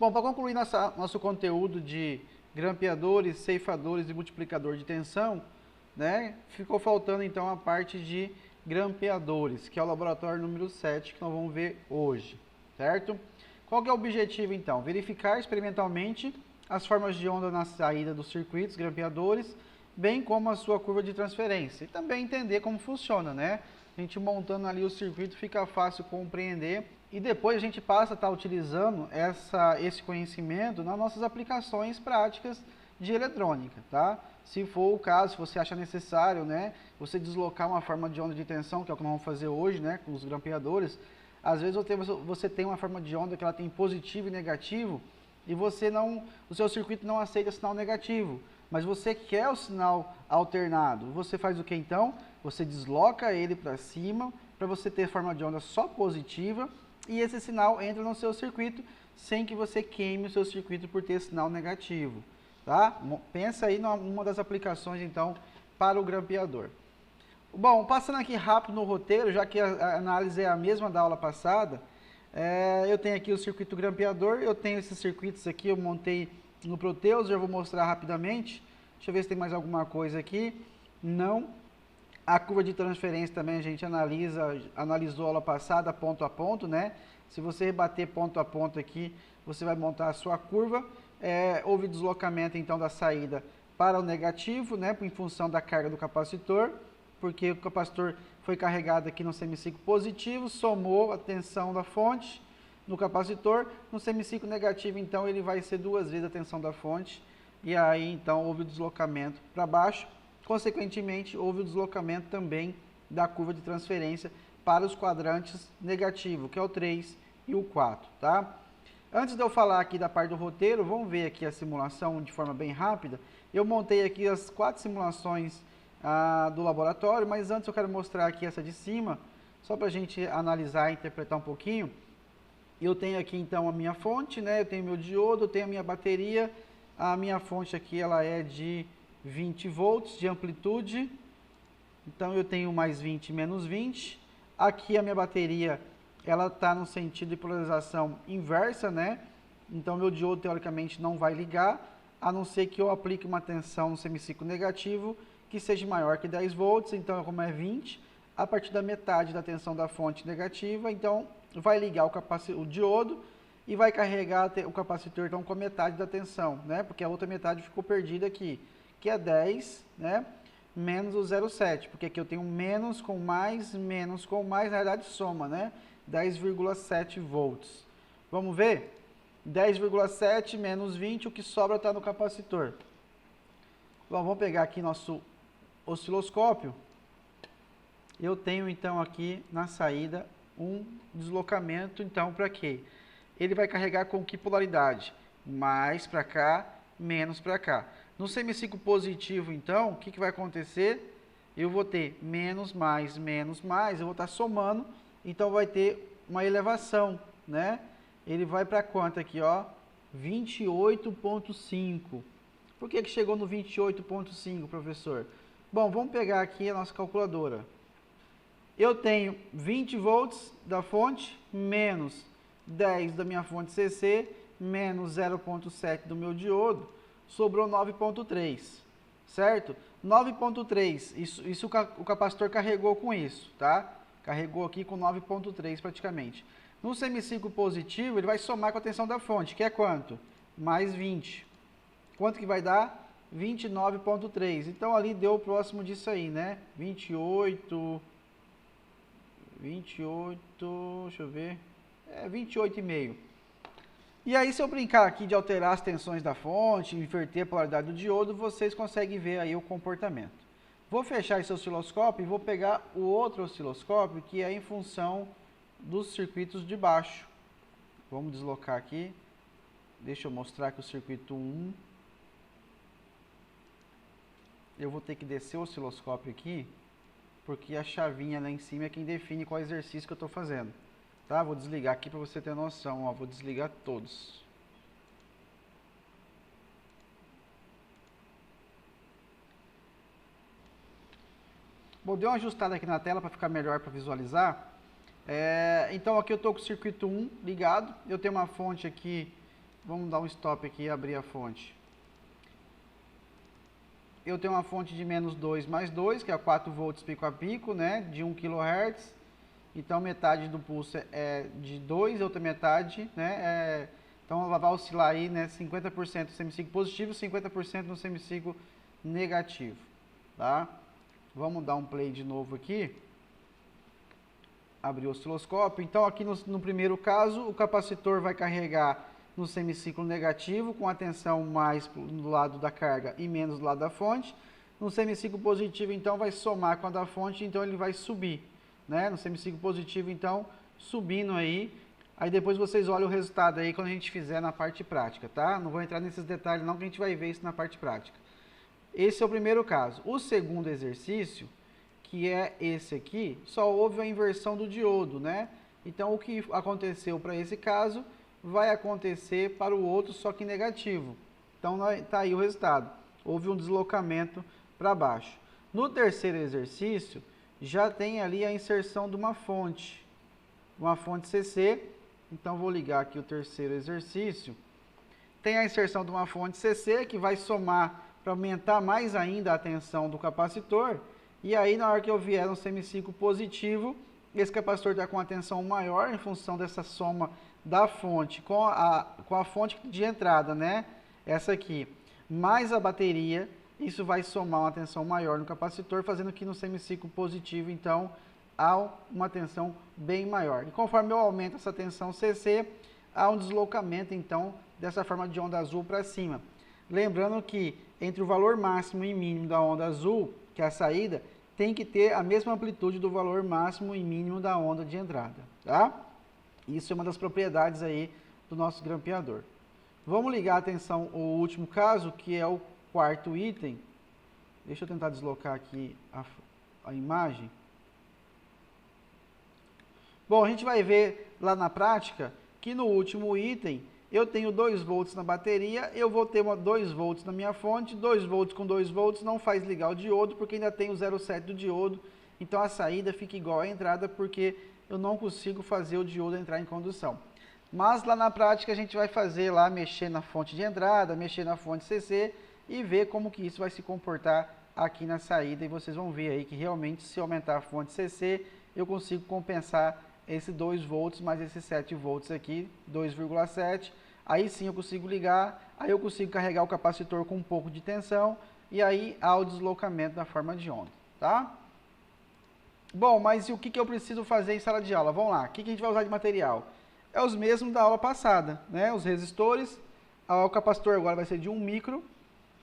Bom, para concluir nosso conteúdo de grampeadores, ceifadores e multiplicador de tensão, né, ficou faltando então a parte de grampeadores, que é o laboratório número 7 que nós vamos ver hoje, certo? Qual que é o objetivo então? Verificar experimentalmente as formas de onda na saída dos circuitos grampeadores, bem como a sua curva de transferência. E também entender como funciona, né? A gente montando ali o circuito fica fácil compreender e depois a gente passa a estar utilizando esse conhecimento nas nossas aplicações práticas de eletrônica, tá? Se for o caso, se você acha necessário, né, você deslocar uma forma de onda de tensão, que é o que nós vamos fazer hoje, né, com os grampeadores, às vezes você tem uma forma de onda que ela tem positivo e negativo, e o seu circuito não aceita sinal negativo, mas você quer o sinal alternado. Você faz o que então? Você desloca ele para cima, para você ter forma de onda só positiva, e esse sinal entra no seu circuito, sem que você queime o seu circuito por ter sinal negativo. Tá? Pensa aí numa das aplicações então para o grampeador. Bom, passando aqui rápido no roteiro, já que a análise é a mesma da aula passada, eu tenho aqui o circuito grampeador, eu tenho esses circuitos aqui, eu montei no Proteus, já vou mostrar rapidamente. Deixa eu ver se tem mais alguma coisa aqui. Não. A curva de transferência também a gente analisou aula passada, ponto a ponto, né? Se você rebater ponto a ponto aqui, você vai montar a sua curva. Houve deslocamento então da saída para o negativo, né? Em função da carga do capacitor, porque o capacitor foi carregado aqui no semiciclo positivo, somou a tensão da fonte no capacitor, no semiciclo negativo então ele vai ser 2 vezes a tensão da fonte, e aí então houve o deslocamento para baixo, consequentemente houve o deslocamento também da curva de transferência para os quadrantes negativos, que é o 3 e o 4, tá? Antes de eu falar aqui da parte do roteiro, vamos ver aqui a simulação de forma bem rápida. Eu montei aqui as 4 simulações do laboratório, mas antes eu quero mostrar aqui essa de cima, só para a gente analisar e interpretar um pouquinho. Eu tenho aqui então a minha fonte, né? Eu tenho meu diodo, eu tenho a minha bateria, a minha fonte aqui ela é de 20 volts de amplitude, então eu tenho mais 20 menos 20. Aqui a minha bateria ela está no sentido de polarização inversa, né? Então meu diodo teoricamente não vai ligar, a não ser que eu aplique uma tensão no semiciclo negativo que seja maior que 10 volts, então como é 20, a partir da metade da tensão da fonte negativa, então vai ligar o diodo e vai carregar o capacitor então com a metade da tensão, né? Porque a outra metade ficou perdida aqui, que é 10, né? Menos o 0,7, porque aqui eu tenho menos com mais, na verdade soma, né? 10,7 volts. Vamos ver? 10,7 menos 20, o que sobra está no capacitor. Bom, vamos pegar aqui nosso osciloscópio. Eu tenho então aqui na saída um deslocamento, então para quê? Ele vai carregar com que polaridade? Mais para cá, menos para cá. No semiciclo positivo, então, o que vai acontecer? Eu vou ter menos, mais, eu vou estar somando, então vai ter uma elevação, né? Ele vai para quanto aqui, ó? 28,5. Por que chegou no 28,5, professor? Bom, vamos pegar aqui a nossa calculadora. Eu tenho 20 volts da fonte, menos 10 da minha fonte CC, menos 0,7 do meu diodo, sobrou 9,3, certo? 9,3, isso o capacitor carregou com isso, tá? Carregou aqui com 9,3 praticamente. No semiciclo positivo, ele vai somar com a tensão da fonte, que é quanto? Mais 20. Quanto que vai dar? 29,3. Então, ali deu o próximo disso aí, né? 28, deixa eu ver, 28,5. E aí, se eu brincar aqui de alterar as tensões da fonte, inverter a polaridade do diodo, vocês conseguem ver aí o comportamento. Vou fechar esse osciloscópio e vou pegar o outro osciloscópio, que é em função dos circuitos de baixo. Vamos deslocar aqui. Deixa eu mostrar aqui o circuito 1. Eu vou ter que descer o osciloscópio aqui, porque a chavinha lá em cima é quem define qual exercício que eu estou fazendo. Tá? Vou desligar aqui para você ter noção. Ó, vou desligar todos. Bom, dei uma ajustada aqui na tela para ficar melhor para visualizar. Então aqui eu estou com o circuito 1 ligado. Eu tenho uma fonte aqui Vamos dar um stop aqui e abrir a fonte. Eu tenho uma fonte de menos 2 mais 2, que é 4 volts pico a pico, né, de 1 kHz. Então, metade do pulso é de 2, outra metade, né, então ela vai oscilar aí, né, 50% no semiciclo positivo, 50% no semiciclo negativo, tá? Vamos dar um play de novo aqui. Abrir o osciloscópio. Então, aqui no primeiro caso, o capacitor vai carregar no semiciclo negativo, com a tensão mais do lado da carga e menos do lado da fonte. No semiciclo positivo, então, vai somar com a da fonte, então ele vai subir, né? No semiciclo positivo, então, subindo aí. Aí depois vocês olham o resultado aí quando a gente fizer na parte prática, tá? Não vou entrar nesses detalhes não, que a gente vai ver isso na parte prática. Esse é o primeiro caso. O segundo exercício, que é esse aqui, só houve a inversão do diodo, né? Então, o que aconteceu para esse caso vai acontecer para o outro, só que negativo. Então, tá aí o resultado. Houve um deslocamento para baixo. No terceiro exercício, já tem ali a inserção de uma fonte CC. Então, vou ligar aqui o terceiro exercício. Tem a inserção de uma fonte CC, que vai somar para aumentar mais ainda a tensão do capacitor. E aí, na hora que eu vier no semiciclo positivo, esse capacitor está com a tensão maior em função dessa soma da fonte com a fonte de entrada, né? Essa aqui, mais a bateria, isso vai somar uma tensão maior no capacitor, fazendo que no semiciclo positivo, então, há uma tensão bem maior. E conforme eu aumento essa tensão CC, há um deslocamento, então, dessa forma de onda azul para cima. Lembrando que entre o valor máximo e mínimo da onda azul, que é a saída, tem que ter a mesma amplitude do valor máximo e mínimo da onda de entrada, tá? Isso é uma das propriedades aí do nosso grampeador. Vamos ligar a atenção ao último caso, que é o quarto item. Deixa eu tentar deslocar aqui a imagem. Bom, a gente vai ver lá na prática que no último item eu tenho 2 volts na bateria, eu vou ter 2 volts na minha fonte, 2 volts com 2 volts não faz ligar o diodo, porque ainda tem o 0,7 do diodo, então a saída fica igual à entrada, porque eu não consigo fazer o diodo entrar em condução. Mas lá na prática a gente vai fazer lá, mexer na fonte de entrada, mexer na fonte CC e ver como que isso vai se comportar aqui na saída, e vocês vão ver aí que realmente se aumentar a fonte CC, eu consigo compensar esse 2 volts mais esses 7 volts aqui, 2,7, aí sim eu consigo ligar, aí eu consigo carregar o capacitor com um pouco de tensão, e aí há o deslocamento da forma de onda, tá? Bom, mas e o que eu preciso fazer em sala de aula? Vamos lá, o que a gente vai usar de material? É os mesmos da aula passada, né? Os resistores, o capacitor agora vai ser de 1 micro,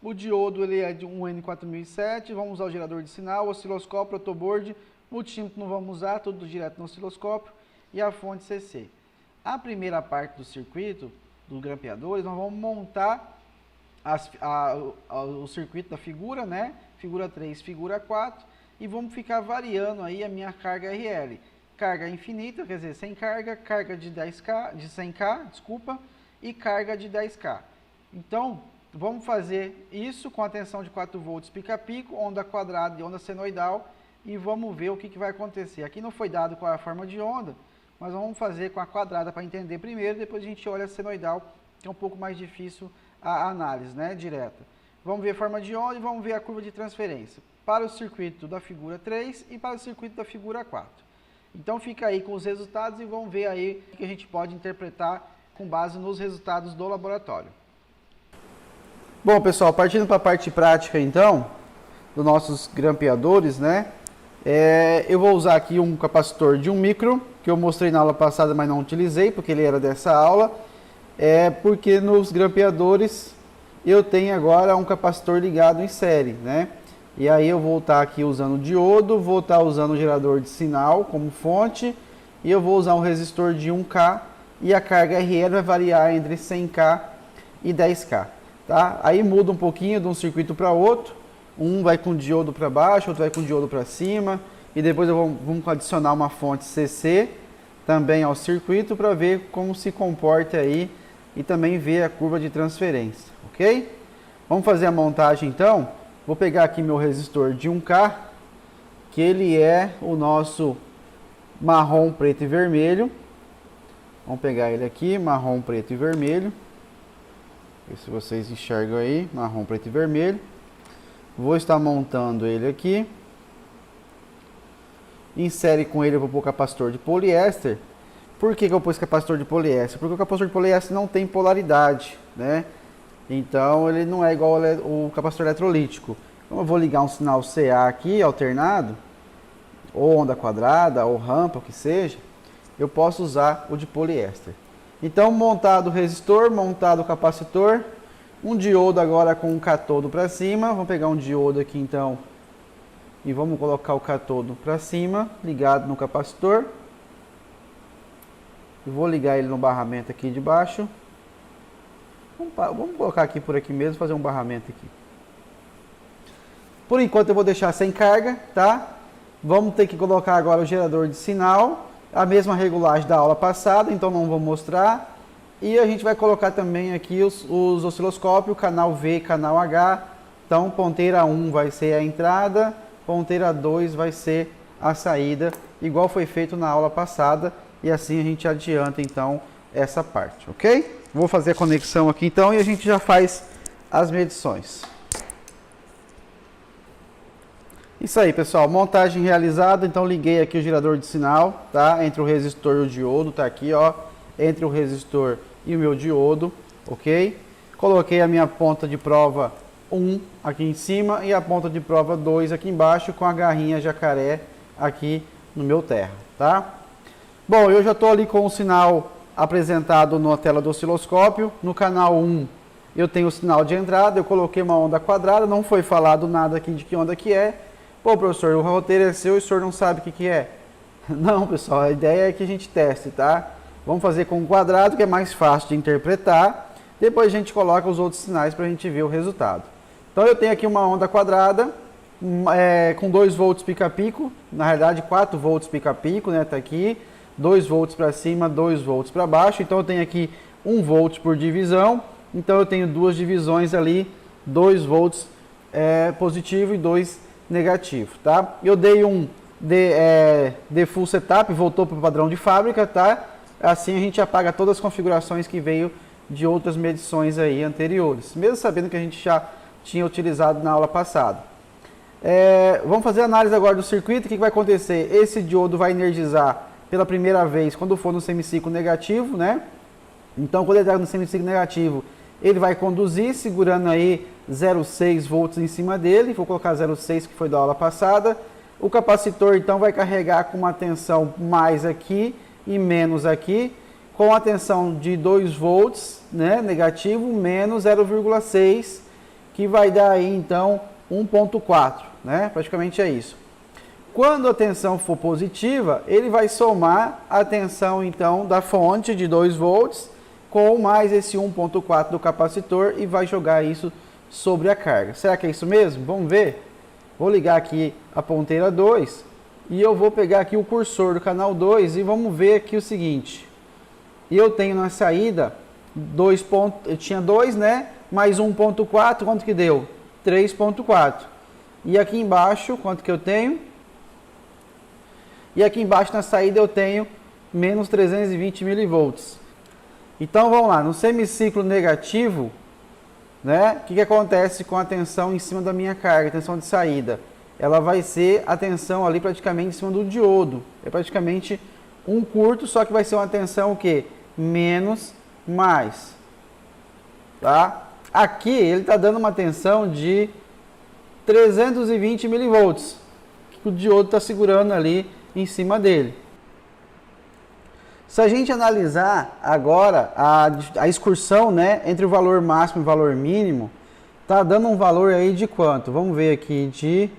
o diodo ele é de um N4007, vamos usar o gerador de sinal, o osciloscópio, o protoboard, multímetro não vamos usar, tudo direto no osciloscópio, e a fonte CC. A primeira parte do circuito, dos grampeadores, nós vamos montar o circuito da figura, né? Figura 3, figura 4, e vamos ficar variando aí a minha carga RL. Carga infinita, quer dizer, sem carga, carga de 10K, de 100K, desculpa, e carga de 10K. Então, vamos fazer isso com a tensão de 4 volts pica-pico, onda quadrada e onda senoidal, e vamos ver o que vai acontecer. Aqui não foi dado qual é a forma de onda, mas vamos fazer com a quadrada para entender primeiro, depois a gente olha a senoidal, que é um pouco mais difícil a análise, né, direta. Vamos ver a forma de onda e vamos ver a curva de transferência para o circuito da figura 3 e para o circuito da figura 4. Então fica aí com os resultados e vamos ver aí o que a gente pode interpretar com base nos resultados do laboratório. Bom, pessoal, partindo para a parte prática então, dos nossos grampeadores, né? Eu vou usar aqui um capacitor de 1 micro, que eu mostrei na aula passada, mas não utilizei, porque ele era dessa aula. Porque nos grampeadores eu tenho agora um capacitor ligado em série, né? E aí eu vou estar aqui usando o diodo, vou estar usando o gerador de sinal como fonte, e eu vou usar um resistor de 1K, e a carga RL vai variar entre 100K e 10K. Tá? Aí muda um pouquinho de um circuito para outro, um vai com diodo para baixo, outro vai com diodo para cima, e depois vamos adicionar uma fonte CC também ao circuito para ver como se comporta aí e também ver a curva de transferência, ok? Vamos fazer a montagem então. Vou pegar aqui meu resistor de 1K, que ele é o nosso marrom, preto e vermelho. Vamos pegar ele aqui, marrom, preto e vermelho. Ver se vocês enxergam aí, marrom, preto e vermelho. Vou estar montando ele aqui. Insere com ele, eu vou pôr capacitor de poliéster. Por que eu pus capacitor de poliéster? Porque o capacitor de poliéster não tem polaridade, né? Então ele não é igual o capacitor eletrolítico. Então eu vou ligar um sinal CA aqui, alternado, ou onda quadrada, ou rampa, o que seja. Eu posso usar o de poliéster. Então, montado o resistor, montado o capacitor, um diodo agora com um catodo para cima. Vamos pegar um diodo aqui então e vamos colocar o catodo para cima, ligado no capacitor. Eu vou ligar ele no barramento aqui de baixo. Vamos colocar aqui por aqui mesmo, fazer um barramento aqui. Por enquanto eu vou deixar sem carga, tá? Vamos ter que colocar agora o gerador de sinal. A mesma regulagem da aula passada, então não vou mostrar. E a gente vai colocar também aqui os osciloscópios, canal V, canal H. Então, ponteira 1 vai ser a entrada, ponteira 2 vai ser a saída, igual foi feito na aula passada. E assim a gente adianta, então, essa parte, ok? Vou fazer a conexão aqui, então, e a gente já faz as medições. Isso aí, pessoal, montagem realizada. Então liguei aqui o gerador de sinal, tá? Entre o resistor e o diodo, tá aqui, ó, entre o resistor e o meu diodo, ok? Coloquei a minha ponta de prova 1 aqui em cima e a ponta de prova 2 aqui embaixo com a garrinha jacaré aqui no meu terra, tá? Bom, eu já estou ali com o sinal apresentado na tela do osciloscópio. No canal 1 eu tenho o sinal de entrada, eu coloquei uma onda quadrada, não foi falado nada aqui de que onda que é. Pô, professor, o roteiro é seu e o senhor não sabe o que é. Não, pessoal, a ideia é que a gente teste, tá? Vamos fazer com um quadrado, que é mais fácil de interpretar. Depois a gente coloca os outros sinais para a gente ver o resultado. Então eu tenho aqui uma onda quadrada com 2 volts pica-pico. Na realidade, 4 volts pica-pico, né? Tá aqui. 2 volts para cima, 2 volts para baixo. Então eu tenho aqui 1 volt por divisão. Então eu tenho duas divisões ali, 2 volts positivo e 2 negativo, tá? Eu dei um de full setup, voltou para o padrão de fábrica, tá? Assim a gente apaga todas as configurações que veio de outras medições aí anteriores, mesmo sabendo que a gente já tinha utilizado na aula passada. Vamos fazer a análise agora do circuito. O que vai acontecer? Esse diodo vai energizar pela primeira vez quando for no semiciclo negativo, né? Então, quando ele está no semiciclo negativo, ele vai conduzir segurando aí 0,6 volts em cima dele. Vou colocar 0,6 que foi da aula passada. O capacitor então vai carregar com uma tensão mais aqui e menos aqui, com a tensão de 2 volts, né, negativo, menos 0,6, que vai dar aí então 1,4, né? Praticamente é isso. Quando a tensão for positiva, ele vai somar a tensão então da fonte de 2 volts com mais esse 1,4 do capacitor e vai jogar isso sobre a carga. Será que é isso mesmo? Vamos ver? Vou ligar aqui a ponteira 2 e eu vou pegar aqui o cursor do canal 2 e vamos ver aqui o seguinte. Eu tenho na saída 2 pontos, eu tinha 2, né? Mais 1,4, quanto que deu? 3,4. E aqui embaixo, quanto que eu tenho? E aqui embaixo na saída eu tenho menos 320 milivolts. Então vamos lá, no semiciclo negativo, né? O que acontece com a tensão em cima da minha carga, a tensão de saída? Ela vai ser a tensão ali praticamente em cima do diodo. É praticamente um curto, só que vai ser uma tensão o quê? Menos, mais. Tá? Aqui ele está dando uma tensão de 320 milivolts, que o diodo está segurando ali em cima dele. Se a gente analisar agora a excursão, né, entre o valor máximo e o valor mínimo, tá dando um valor aí de quanto? Vamos ver aqui, de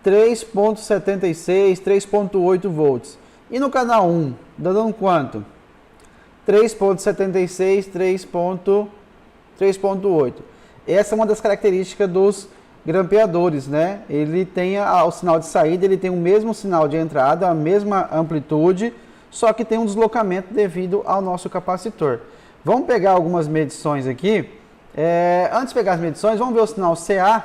3,76, 3,8 volts. E no canal 1, dando quanto? 3,76, 3,8. Essa é uma das características dos grampeadores, né? Ele tem o sinal de saída, ele tem o mesmo sinal de entrada, a mesma amplitude, só que tem um deslocamento devido ao nosso capacitor. Vamos pegar algumas medições aqui. Antes de pegar as medições, vamos ver o sinal CA.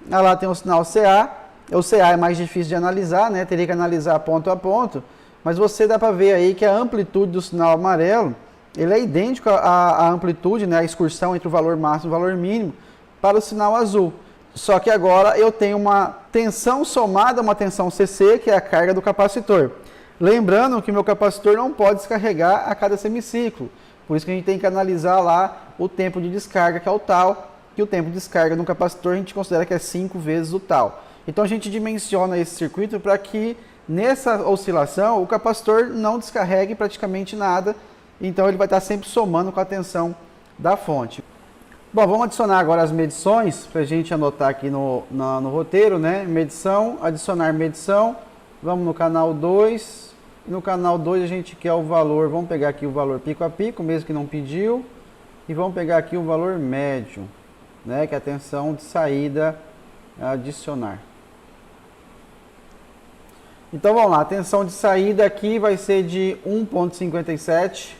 Lá tem o sinal CA. O CA é mais difícil de analisar, né? Teria que analisar ponto a ponto. Mas você dá para ver aí que a amplitude do sinal amarelo ele é idêntico à amplitude, né, a excursão entre o valor máximo e o valor mínimo para o sinal azul. Só que agora eu tenho uma tensão somada a uma tensão CC, que é a carga do capacitor. Lembrando que meu capacitor não pode descarregar a cada semiciclo. Por isso que a gente tem que analisar lá o tempo de descarga, que é o tal, que o tempo de descarga no capacitor a gente considera que é 5 vezes o tal. Então a gente dimensiona esse circuito para que nessa oscilação o capacitor não descarregue praticamente nada. Então ele vai estar sempre somando com a tensão da fonte. Bom, vamos adicionar agora as medições para a gente anotar aqui no roteiro, né? Medição, adicionar medição. Vamos no canal 2. No canal 2 a gente quer o valor, vamos pegar aqui o valor pico a pico, mesmo que não pediu. E vamos pegar aqui o valor médio, né? Que é a tensão de saída adicionar. Então vamos lá, a tensão de saída aqui vai ser de 1,57.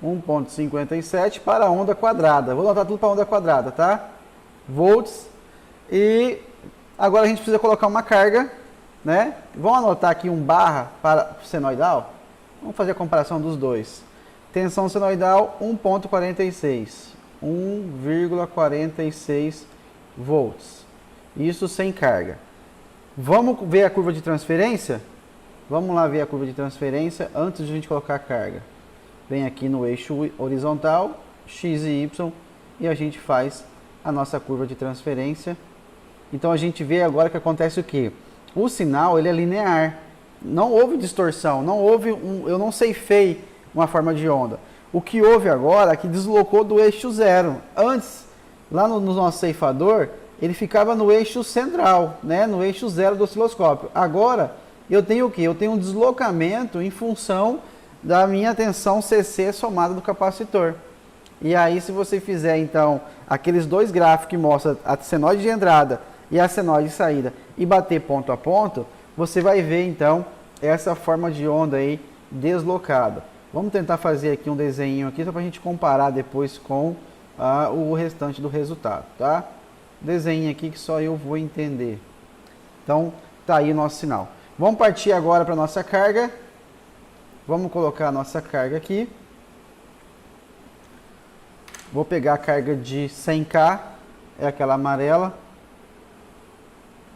1,57 para a onda quadrada. Vou anotar tudo para a onda quadrada, tá? Volts. E agora a gente precisa colocar uma carga, né? Vamos anotar aqui um barra para o senoidal. Vamos fazer a comparação dos dois. Tensão senoidal 1,46. 1,46 volts. Isso sem carga. Vamos ver a curva de transferência? Vamos lá ver a curva de transferência antes de a gente colocar a carga. Vem aqui no eixo horizontal, x e y, e a gente faz a nossa curva de transferência. Então a gente vê agora que acontece o quê? O sinal ele é linear, não houve distorção, não houve eu não ceifei uma forma de onda. O que houve agora é que deslocou do eixo zero. Antes, lá no nosso ceifador, ele ficava no eixo central, né? No eixo zero do osciloscópio. Agora, eu tenho o quê? Eu tenho um deslocamento em função da minha tensão CC somada do capacitor. E aí, se você fizer, então, aqueles dois gráficos que mostram a senoide de entrada e a senoide de saída e bater ponto a ponto, você vai ver, então, essa forma de onda aí deslocada. Vamos tentar fazer aqui um desenho aqui, só para a gente comparar depois com o restante do resultado, tá? Desenho aqui que só eu vou entender. Então, tá aí o nosso sinal. Vamos partir agora para a nossa carga. Vamos colocar a nossa carga aqui. Vou pegar a carga de 100K, é aquela amarela.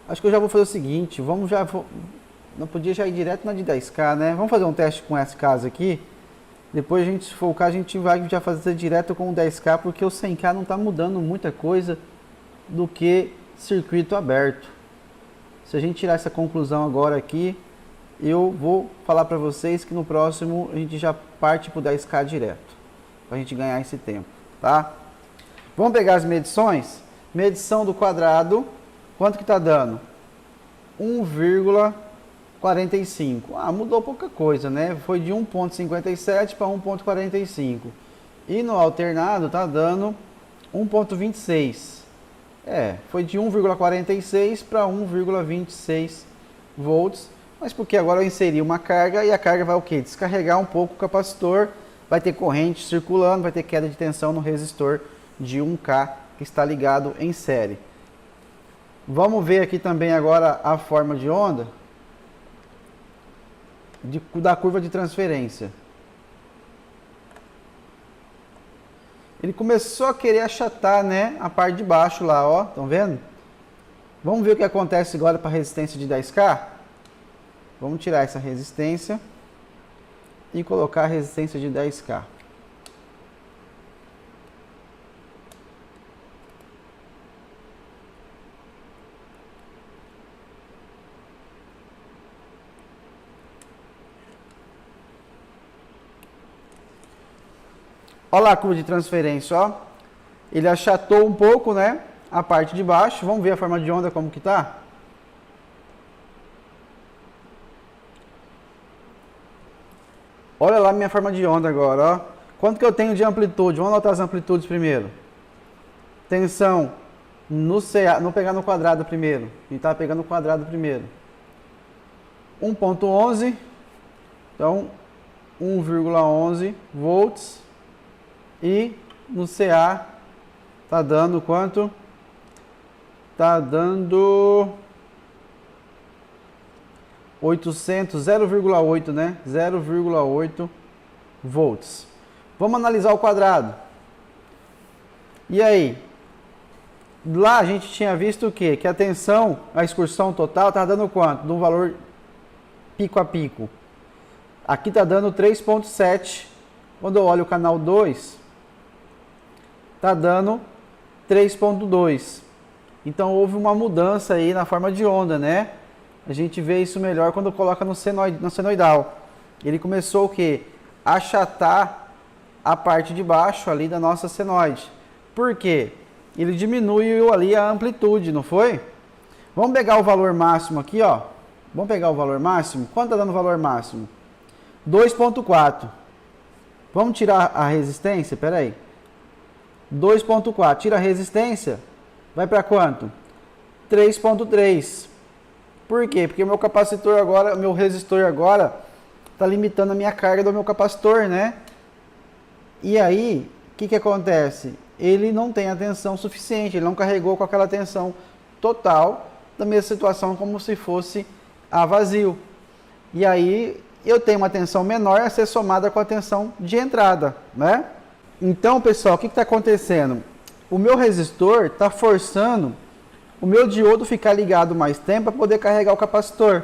Acho que eu já vou fazer o seguinte, não podia já ir direto na de 10K, né? Vamos fazer um teste com esse caso aqui. Depois a gente, se for o caso, a gente vai já fazer direto com o 10K, porque o 100K não está mudando muita coisa do que circuito aberto. Se a gente tirar essa conclusão agora aqui, eu vou falar para vocês que no próximo a gente já parte para o 10K direto, para a gente ganhar esse tempo, tá? Vamos pegar as medições. Medição do quadrado, quanto que está dando? 1,45. Mudou pouca coisa, né? Foi de 1,57 para 1,45. E no alternado está dando 1,26. Foi de 1,46 para 1,26 volts. Mas porque agora eu inseri uma carga e a carga vai o quê? Descarregar um pouco o capacitor, vai ter corrente circulando, vai ter queda de tensão no resistor de 1K que está ligado em série. Vamos ver aqui também agora a forma de onda da curva de transferência. Ele começou a querer achatar, né, a parte de baixo lá, ó, estão vendo? Vamos ver o que acontece agora para a resistência de 10K? Vamos tirar essa resistência e colocar a resistência de 10K. Olha lá a curva de transferência, ó. Ele achatou um pouco, né, a parte de baixo. Vamos ver a forma de onda como que tá? Olha lá a minha forma de onda agora, ó. Quanto que eu tenho de amplitude? Vamos anotar as amplitudes primeiro. Tensão no CA, não pegar no quadrado primeiro. A gente tá pegando o quadrado primeiro. 1,11. Então, 1,11 volts. E no CA tá dando quanto? Tá dando 0,8, né? 0,8 volts. Vamos analisar o quadrado. E aí? Lá a gente tinha visto o quê? Que a tensão, a excursão total, está dando quanto? Do valor pico a pico. Aqui está dando 3,7. Quando eu olho o canal 2, está dando 3,2. Então houve uma mudança aí na forma de onda, né? A gente vê isso melhor quando coloca no senoidal. Ele começou o quê? A achatar a parte de baixo ali da nossa senoide. Por quê? Ele diminuiu ali a amplitude, não foi? Vamos pegar o valor máximo aqui, ó. Vamos pegar o valor máximo. Quanto está dando o valor máximo? 2,4. Vamos tirar a resistência? Espera aí. 2,4. Tira a resistência. Vai para quanto? 3,3. Por quê? Porque o meu capacitor agora, meu resistor agora, está limitando a minha carga do meu capacitor, né? E aí, o que acontece? Ele não tem a tensão suficiente, ele não carregou com aquela tensão total, da mesma situação como se fosse a vazio. E aí, eu tenho uma tensão menor a ser somada com a tensão de entrada, né? Então, pessoal, o que está acontecendo? O meu resistor está forçando o meu diodo ficar ligado mais tempo para poder carregar o capacitor,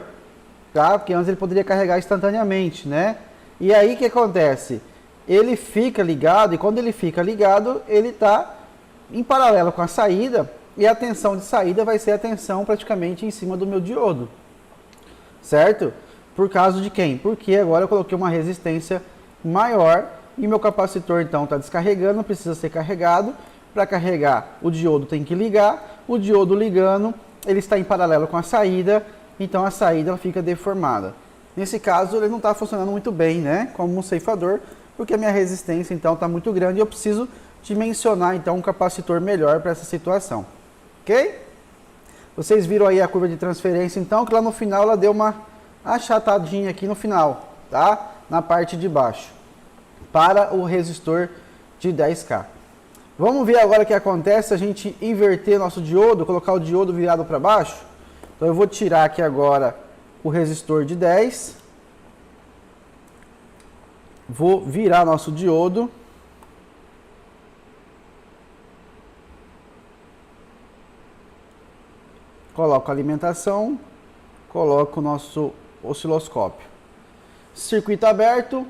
tá? Porque antes ele poderia carregar instantaneamente, né? E aí, o que acontece? Ele fica ligado, e quando ele fica ligado, ele está em paralelo com a saída, e a tensão de saída vai ser a tensão praticamente em cima do meu diodo, certo? Por causa de quem? Porque agora eu coloquei uma resistência maior, e meu capacitor então está descarregando, precisa ser carregado. Para carregar, o diodo tem que ligar, o diodo ligando, ele está em paralelo com a saída, então a saída ela fica deformada. Nesse caso, ele não está funcionando muito bem, né, como um ceifador, porque a minha resistência então está muito grande e eu preciso dimensionar então um capacitor melhor para essa situação, ok? Vocês viram aí a curva de transferência então, que lá no final ela deu uma achatadinha aqui no final, tá? Na parte de baixo, para o resistor de 10K. Vamos ver agora o que acontece se a gente inverter nosso diodo, colocar o diodo virado para baixo. Então eu vou tirar aqui agora o resistor de 10. Vou virar nosso diodo. Coloco a alimentação, coloco o nosso osciloscópio. Circuito aberto.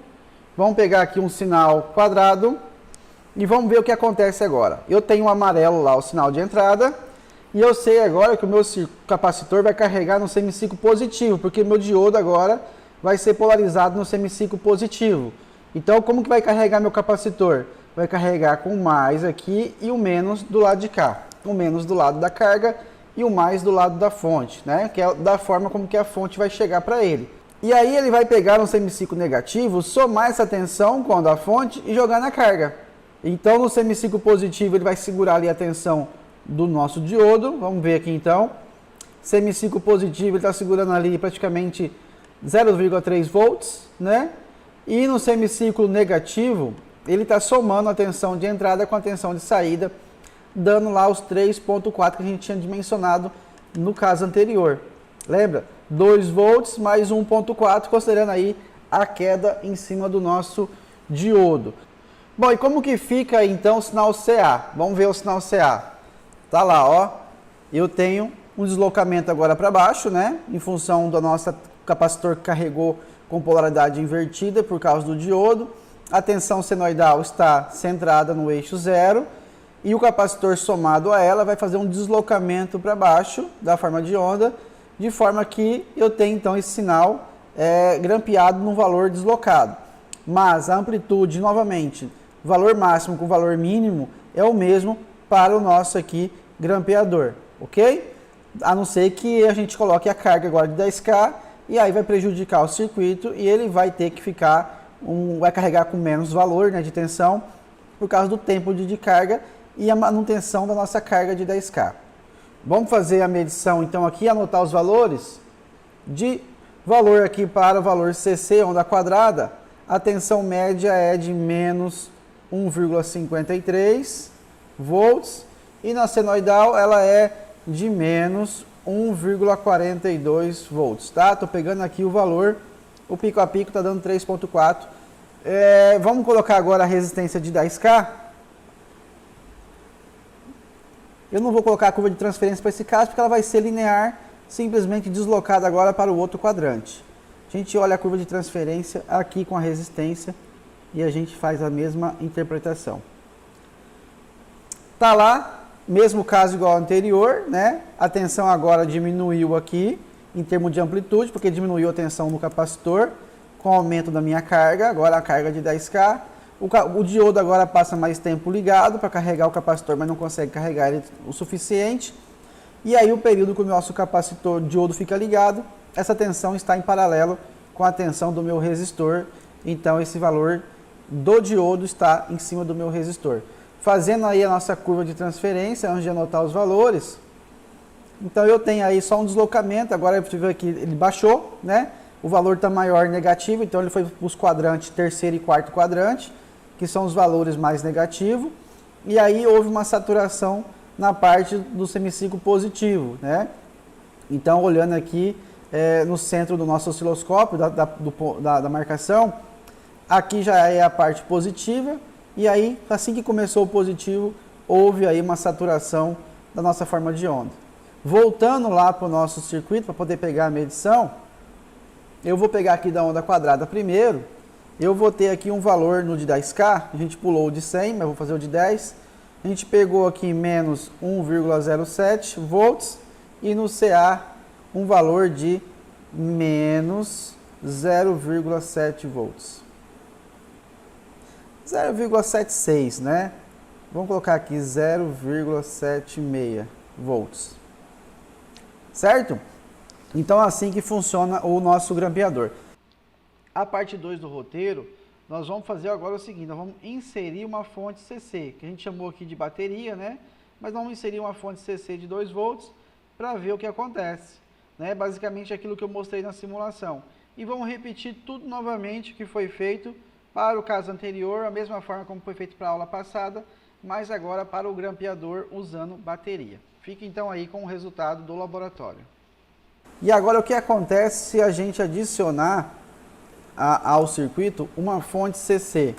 Vamos pegar aqui um sinal quadrado. E vamos ver o que acontece agora. Eu tenho um amarelo lá, o sinal de entrada. E eu sei agora que o meu capacitor vai carregar no semiciclo positivo, porque meu diodo agora vai ser polarizado no semiciclo positivo. Então, como que vai carregar meu capacitor? Vai carregar com o mais aqui e o menos do lado de cá. O menos do lado da carga e o mais do lado da fonte, né? Que é da forma como que a fonte vai chegar para ele. E aí ele vai pegar no semiciclo negativo, somar essa tensão com a da fonte e jogar na carga. Então, no semiciclo positivo, ele vai segurar ali a tensão do nosso diodo. Vamos ver aqui, então. Semiciclo positivo, ele está segurando ali praticamente 0,3 volts, né? E no semiciclo negativo, ele está somando a tensão de entrada com a tensão de saída, dando lá os 3,4 que a gente tinha dimensionado no caso anterior. Lembra? 2 volts mais 1,4, considerando aí a queda em cima do nosso diodo. Bom, e como que fica então o sinal CA? Vamos ver o sinal CA. Tá lá, ó. Eu tenho um deslocamento agora para baixo, né? Em função do nosso capacitor que carregou com polaridade invertida por causa do diodo. A tensão senoidal está centrada no eixo 0. E o capacitor somado a ela vai fazer um deslocamento para baixo da forma de onda, de forma que eu tenho então esse sinal grampeado no valor deslocado. Mas a amplitude, novamente, valor máximo com valor mínimo é o mesmo para o nosso aqui grampeador, ok? A não ser que a gente coloque a carga agora de 10K e aí vai prejudicar o circuito e ele vai ter que ficar, vai carregar com menos valor, né, de tensão por causa do tempo de carga e a manutenção da nossa carga de 10K. Vamos fazer a medição então aqui, anotar os valores. De valor aqui para o valor CC, onda quadrada, a tensão média é de menos 1,53 volts e na senoidal ela é de menos 1,42 volts, tá? Tô pegando aqui o valor, o pico a pico tá dando 3,4 Vamos colocar agora a resistência de 10K. Eu não vou colocar a curva de transferência para esse caso, porque ela vai ser linear, simplesmente deslocada agora para o outro quadrante. A gente olha a curva de transferência aqui com a resistência e a gente faz a mesma interpretação. Tá lá, mesmo caso igual ao anterior, né? A tensão agora diminuiu aqui, em termos de amplitude, porque diminuiu a tensão no capacitor, com o aumento da minha carga, agora a carga de 10K. O diodo agora passa mais tempo ligado para carregar o capacitor, mas não consegue carregar ele o suficiente. E aí o período que o nosso capacitor diodo fica ligado, essa tensão está em paralelo com a tensão do meu resistor. Então esse valor do diodo está em cima do meu resistor. Fazendo aí a nossa curva de transferência, antes de anotar os valores, então eu tenho aí só um deslocamento, agora você vê que ele baixou, né? O valor está maior negativo, então ele foi para os quadrantes terceiro e quarto quadrante, que são os valores mais negativos, e aí houve uma saturação na parte do semiciclo positivo, né? Então, olhando aqui no centro do nosso osciloscópio, da marcação, aqui já é a parte positiva, e aí, assim que começou o positivo, houve aí uma saturação da nossa forma de onda. Voltando lá para o nosso circuito, para poder pegar a medição, eu vou pegar aqui da onda quadrada primeiro, eu vou ter aqui um valor no de 10K, a gente pulou o de 100, mas vou fazer o de 10. A gente pegou aqui menos 1,07 volts e no CA um valor de menos 0,7 volts. 0,76, né? Vamos colocar aqui 0,76 volts. Certo? Então, assim que funciona o nosso grampeador. A parte 2 do roteiro, nós vamos fazer agora o seguinte, nós vamos inserir uma fonte CC, que a gente chamou aqui de bateria, né? Mas vamos inserir uma fonte CC de 2 volts para ver o que acontece, né? Basicamente aquilo que eu mostrei na simulação. E vamos repetir tudo novamente que foi feito para o caso anterior, a mesma forma como foi feito para a aula passada, mas agora para o grampeador usando bateria. Fique então aí com o resultado do laboratório. E agora o que acontece se a gente adicionar ao circuito uma fonte CC?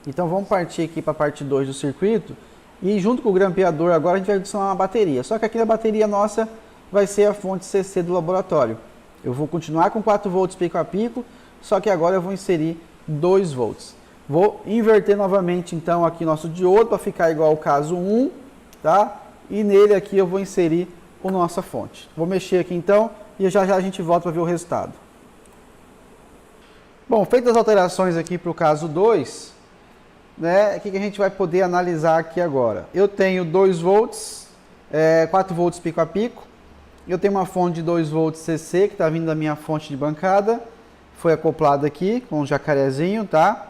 Então vamos partir aqui para a parte 2 do circuito e junto com o grampeador agora a gente vai adicionar uma bateria. Só que aqui na bateria nossa vai ser a fonte CC do laboratório. Eu vou continuar com 4 volts pico a pico, só que agora eu vou inserir 2 volts. Vou inverter novamente então aqui nosso diodo para ficar igual ao caso 1, tá? E nele aqui eu vou inserir a nossa fonte. Vou mexer aqui então e já a gente volta para ver o resultado. Bom, feitas as alterações aqui para o caso 2, né, o que a gente vai poder analisar aqui agora? Eu tenho 2 volts, 4 volts pico a pico, eu tenho uma fonte de 2 volts CC que está vindo da minha fonte de bancada, foi acoplada aqui com um jacarezinho, tá?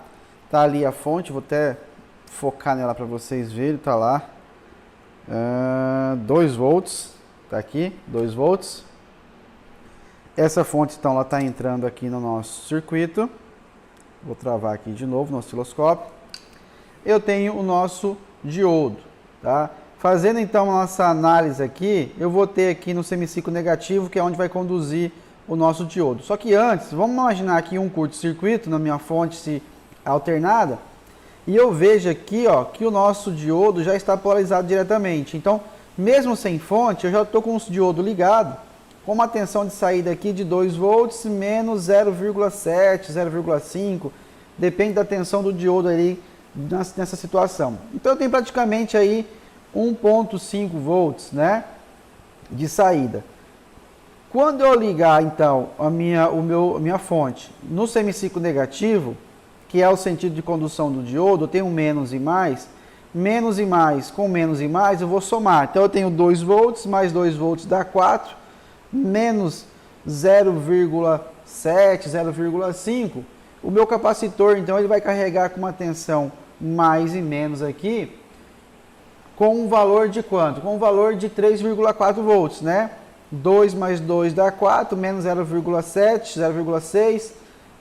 Tá ali a fonte, vou até focar nela para vocês verem, tá lá. 2 volts, tá aqui, 2 volts. Essa fonte, então, ela está entrando aqui no nosso circuito. Vou travar aqui de novo no osciloscópio. Eu tenho o nosso diodo, tá? Fazendo, então, a nossa análise aqui, eu vou ter aqui no semiciclo negativo, que é onde vai conduzir o nosso diodo. Só que antes, vamos imaginar aqui um curto-circuito na minha fonte alternada, e eu vejo aqui, ó, que o nosso diodo já está polarizado diretamente. Então, mesmo sem fonte, eu já estou com o diodo ligado, com uma tensão de saída aqui de 2 volts menos 0,7, 0,5, depende da tensão do diodo ali nessa situação. Então eu tenho praticamente aí 1,5 volts, né, de saída. Quando eu ligar então a minha fonte no semiciclo negativo, que é o sentido de condução do diodo, eu tenho um menos e mais com menos e mais eu vou somar. Então eu tenho 2 volts mais 2 volts dá 4, menos 0,7, 0,5, o meu capacitor, então, ele vai carregar com uma tensão mais e menos aqui, com um valor de quanto? Com um valor de 3,4 volts, né? 2 mais 2 dá 4, menos 0,7, 0,6,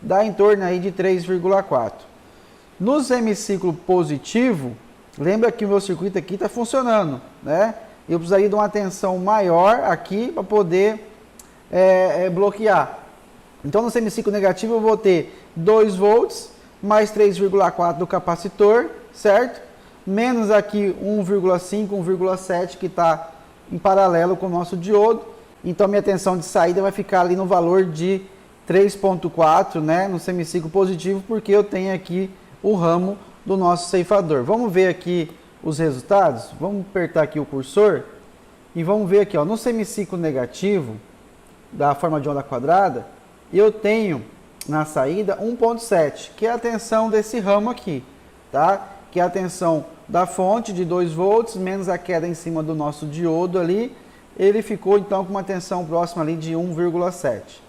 dá em torno aí de 3,4. No semiciclo positivo, lembra que o meu circuito aqui está funcionando, né? Eu precisaria de uma tensão maior aqui para poder bloquear. Então, no semiciclo negativo, eu vou ter 2 volts mais 3,4 do capacitor, certo? Menos aqui 1,5, 1,7 que está em paralelo com o nosso diodo. Então, minha tensão de saída vai ficar ali no valor de 3,4, né, no semiciclo positivo, porque eu tenho aqui o ramo do nosso ceifador. Vamos ver aqui os resultados? Vamos apertar aqui o cursor e vamos ver aqui, ó, no semiciclo negativo da forma de onda quadrada, eu tenho na saída 1,7, que é a tensão desse ramo aqui, tá? Que é a tensão da fonte de 2 volts, menos a queda em cima do nosso diodo ali, ele ficou então com uma tensão próxima ali de 1,7.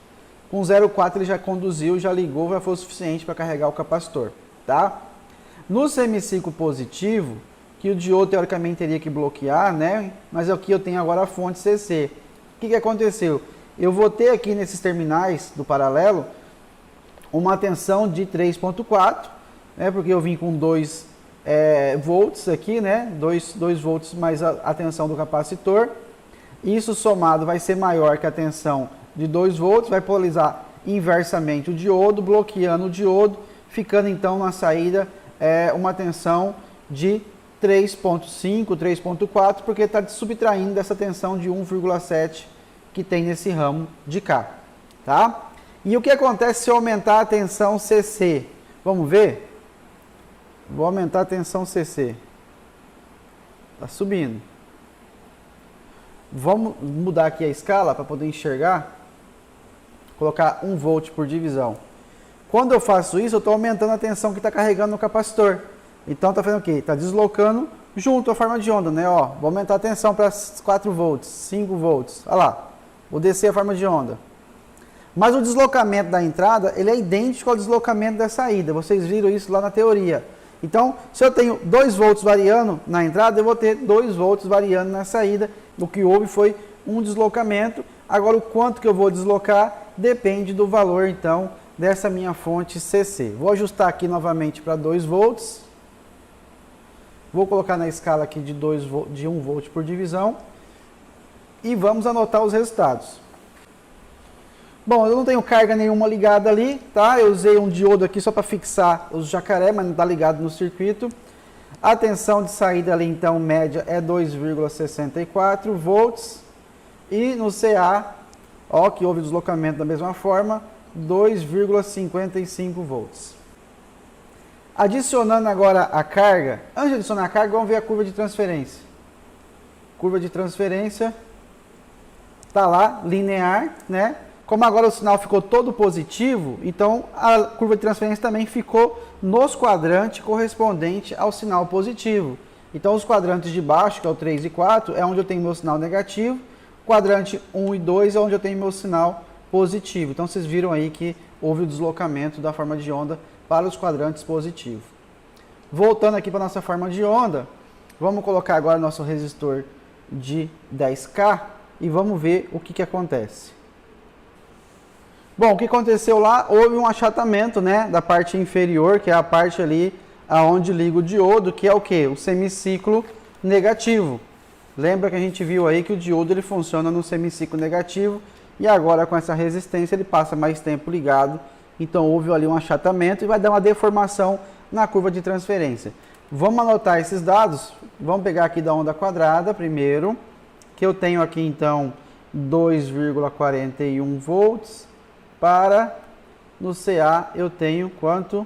Com 0,4 ele já conduziu, já ligou, já foi o suficiente para carregar o capacitor, tá? No semiciclo positivo, que o diodo teoricamente teria que bloquear, né? Mas aqui eu tenho agora a fonte CC. O que aconteceu? Eu vou ter aqui nesses terminais do paralelo uma tensão de 3,4, né? Porque eu vim com 2 volts aqui, né? 2 volts mais a tensão do capacitor. Isso somado vai ser maior que a tensão de 2 volts, vai polarizar inversamente o diodo, bloqueando o diodo, ficando então na saída uma tensão de 3,5, 3,4, porque está subtraindo dessa tensão de 1,7 que tem nesse ramo de cá, tá? E o que acontece se eu aumentar a tensão CC? Vamos ver? Vou aumentar a tensão CC. Está subindo. Vamos mudar aqui a escala para poder enxergar. Colocar 1 volt por divisão. Quando eu faço isso, eu estou aumentando a tensão que está carregando no capacitor. Então, está fazendo o quê? Está deslocando junto à forma de onda, né? Ó, vou aumentar a tensão para 4 volts, 5 volts. Olha lá, vou descer a forma de onda. Mas o deslocamento da entrada, ele é idêntico ao deslocamento da saída. Vocês viram isso lá na teoria. Então, se eu tenho 2 volts variando na entrada, eu vou ter 2 volts variando na saída. O que houve foi um deslocamento. Agora, o quanto que eu vou deslocar depende do valor, então, dessa minha fonte CC. Vou ajustar aqui novamente para 2 volts. Vou colocar na escala aqui de 1 volt por divisão. E vamos anotar os resultados. Bom, eu não tenho carga nenhuma ligada ali, tá? Eu usei um diodo aqui só para fixar os jacaré, mas não está ligado no circuito. A tensão de saída ali, então, média é 2,64 volts. E no CA, ó, que houve deslocamento da mesma forma, 2,55 volts. Adicionando agora a carga, antes de adicionar a carga, vamos ver a curva de transferência. Curva de transferência, tá lá, linear, né? Como agora o sinal ficou todo positivo, então a curva de transferência também ficou nos quadrantes correspondente ao sinal positivo. Então os quadrantes de baixo, que é o 3 e 4, é onde eu tenho meu sinal negativo. Quadrante 1 e 2 é onde eu tenho meu sinal positivo. Então vocês viram aí que houve o deslocamento da forma de onda para os quadrantes positivos. Voltando aqui para a nossa forma de onda, vamos colocar agora nosso resistor de 10K e vamos ver o que acontece. Bom, o que aconteceu lá? Houve um achatamento, né, da parte inferior, que é a parte ali aonde liga o diodo, que é o quê? O semiciclo negativo. Lembra que a gente viu aí que o diodo ele funciona no semiciclo negativo e agora com essa resistência ele passa mais tempo ligado. Então houve ali um achatamento e vai dar uma deformação na curva de transferência. Vamos anotar esses dados. Vamos pegar aqui da onda quadrada primeiro, que eu tenho aqui então 2,41 volts. Para no CA eu tenho quanto?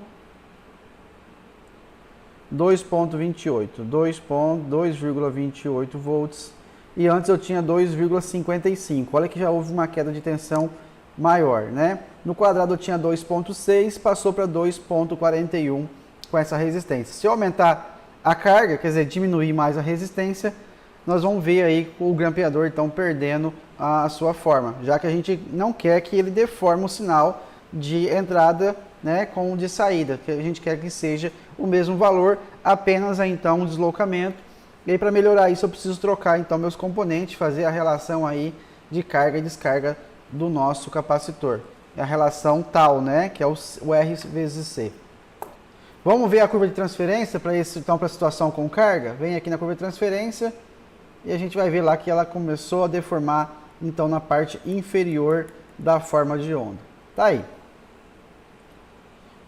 2,28 volts. E antes eu tinha 2,55. Olha que já houve uma queda de tensão maior, né? No quadrado eu tinha 2,6, passou para 2,41 com essa resistência. Se eu aumentar a carga, quer dizer, diminuir mais a resistência, nós vamos ver aí o grampeador então perdendo a sua forma, já que a gente não quer que ele deforme o sinal de entrada, né, com o de saída, que a gente quer que seja o mesmo valor, apenas então um deslocamento. E aí para melhorar isso eu preciso trocar então meus componentes, fazer a relação aí de carga e descarga do nosso capacitor. É a relação tal, né, que é o R vezes C. Vamos ver a curva de transferência para então para a situação com carga. Vem aqui na curva de transferência e a gente vai ver lá que ela começou a deformar então na parte inferior da forma de onda. Tá aí.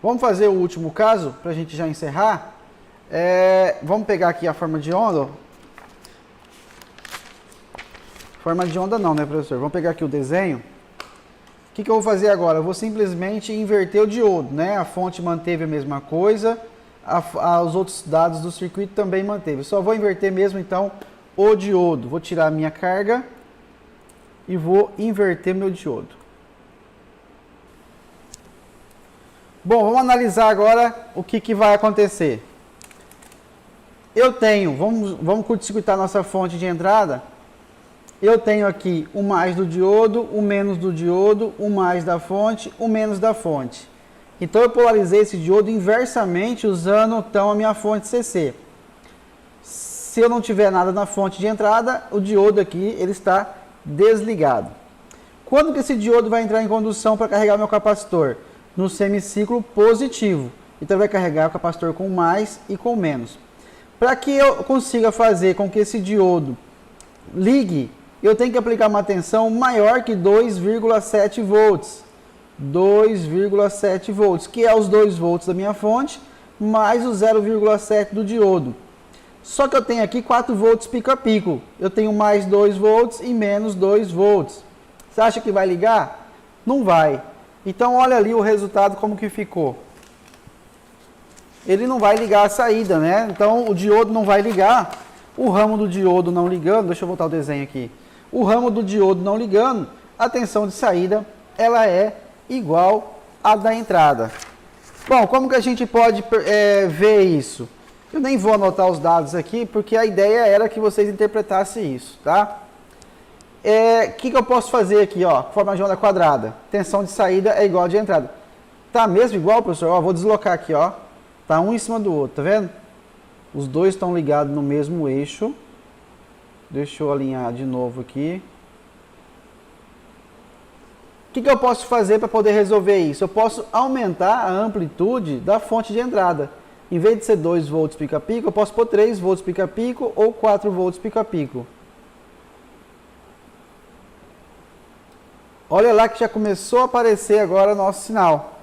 Vamos fazer o último caso, para a gente já encerrar. Vamos pegar aqui a forma de onda. Forma de onda não, né, professor? Vamos pegar aqui o desenho. O que eu vou fazer agora? Eu vou simplesmente inverter o diodo, né? A fonte manteve a mesma coisa, os outros dados do circuito também manteve. Só vou inverter mesmo, então, o diodo. Vou tirar a minha carga e vou inverter meu diodo. Bom, vamos analisar agora o que vai acontecer. Eu tenho, vamos curto-circuitar nossa fonte de entrada. Eu tenho aqui o mais do diodo, o menos do diodo, o mais da fonte, o menos da fonte. Então eu polarizei esse diodo inversamente usando então a minha fonte CC. Se eu não tiver nada na fonte de entrada, o diodo aqui ele está desligado. Quando que esse diodo vai entrar em condução para carregar meu capacitor? No semiciclo positivo. Então vai carregar o capacitor com mais e com menos. Para que eu consiga fazer com que esse diodo ligue, eu tenho que aplicar uma tensão maior que 2,7 volts. 2,7 volts, que é os 2 volts da minha fonte, mais o 0,7 do diodo. Só que eu tenho aqui 4 volts pico a pico. Eu tenho mais 2 volts e menos 2 volts. Você acha que vai ligar? Não vai. Então olha ali o resultado como que ficou. Ele não vai ligar a saída, né? Então o diodo não vai ligar. O ramo do diodo não ligando, deixa eu voltar o desenho aqui. O ramo do diodo não ligando, a tensão de saída ela é igual à da entrada. Bom, como que a gente pode ver isso? Eu nem vou anotar os dados aqui, porque a ideia era que vocês interpretassem isso, tá? O que eu posso fazer aqui, ó? Forma de onda quadrada. Tensão de saída é igual a de entrada. Tá mesmo igual, professor? Ó, vou deslocar aqui, ó. Tá um em cima do outro, tá vendo? Os dois estão ligados no mesmo eixo. Deixa eu alinhar de novo aqui. O que eu posso fazer para poder resolver isso? Eu posso aumentar a amplitude da fonte de entrada. Em vez de ser 2 volts pico a pico, eu posso pôr 3 volts pico a pico ou 4 volts pico a pico. Olha lá que já começou a aparecer agora o nosso sinal.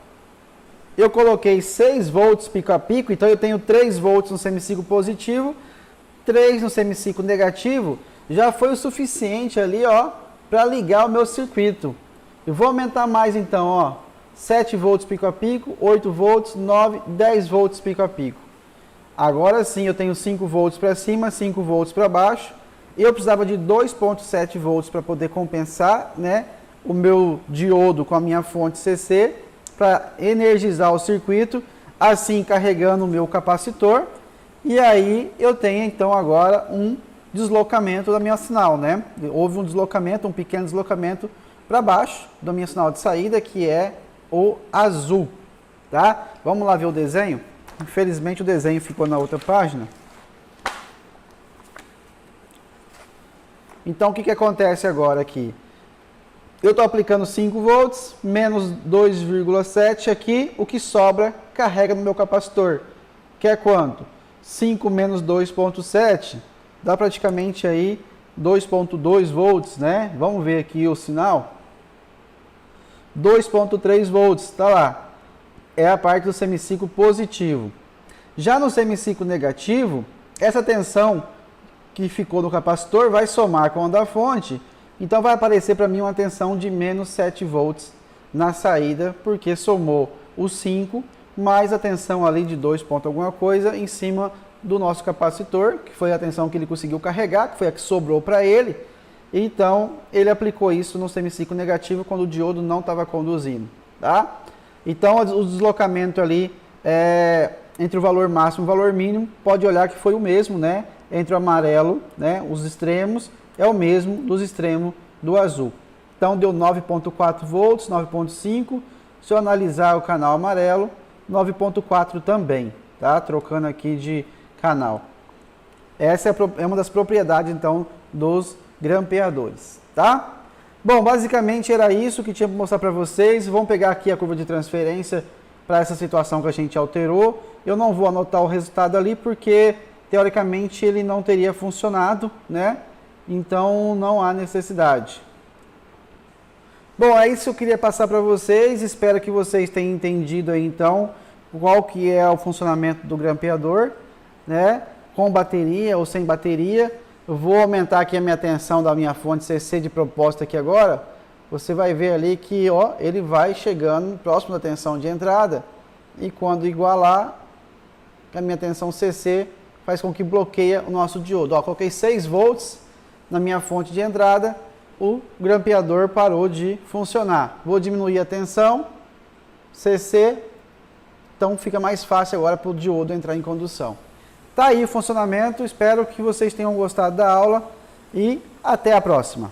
Eu coloquei 6 volts pico a pico, então eu tenho 3 volts no semiciclo positivo, 3 no semiciclo negativo, já foi o suficiente ali, ó, para ligar o meu circuito. Eu vou aumentar mais então, ó, 7 volts pico a pico, 8 volts, 9, 10 volts pico a pico. Agora sim eu tenho 5 volts para cima, 5 volts para baixo. Eu precisava de 2,7 volts para poder compensar, né, o meu diodo com a minha fonte CC, para energizar o circuito, assim carregando o meu capacitor. E aí eu tenho então agora um deslocamento da minha sinal, né? Houve um deslocamento, um pequeno deslocamento para baixo da minha sinal de saída, que é o azul, tá? Vamos lá ver o desenho? Infelizmente o desenho ficou na outra página. Então o que acontece agora aqui? Eu estou aplicando 5 volts, menos 2,7 aqui, o que sobra carrega no meu capacitor, que é quanto? 5 menos 2,7, dá praticamente aí 2,2 volts, né? Vamos ver aqui o sinal. 2,3 volts, tá lá. É a parte do semiciclo positivo. Já no semiciclo negativo, essa tensão que ficou no capacitor vai somar com a da fonte, então vai aparecer para mim uma tensão de menos 7 volts na saída, porque somou os 5 mais a tensão ali de 2 ponto alguma coisa em cima do nosso capacitor, que foi a tensão que ele conseguiu carregar, que foi a que sobrou para ele. Então, ele aplicou isso no semiciclo negativo quando o diodo não estava conduzindo, tá? Então, o deslocamento ali entre o valor máximo e o valor mínimo, pode olhar que foi o mesmo, né? Entre o amarelo, né, os extremos, é o mesmo dos extremos do azul. Então, deu 9,4 volts, 9,5. Se eu analisar o canal amarelo, 9,4 também, tá? Trocando aqui de canal. Essa é uma das propriedades, então, dos grampeadores, tá? Bom, basicamente era isso que tinha para mostrar para vocês. Vamos pegar aqui a curva de transferência para essa situação que a gente alterou. Eu não vou anotar o resultado ali porque, teoricamente, ele não teria funcionado, né? Então, não há necessidade. Bom, é isso que eu queria passar para vocês. Espero que vocês tenham entendido aí, então, qual que é o funcionamento do grampeador, né? Com bateria ou sem bateria. Eu vou aumentar aqui a minha tensão da minha fonte CC de propósito aqui agora. Você vai ver ali que ó, ele vai chegando próximo da tensão de entrada e quando igualar, a minha tensão CC faz com que bloqueie o nosso diodo. Ó, coloquei 6 volts na minha fonte de entrada, o grampeador parou de funcionar. Vou diminuir a tensão, CC, então fica mais fácil agora para o diodo entrar em condução. Tá aí o funcionamento, espero que vocês tenham gostado da aula e até a próxima.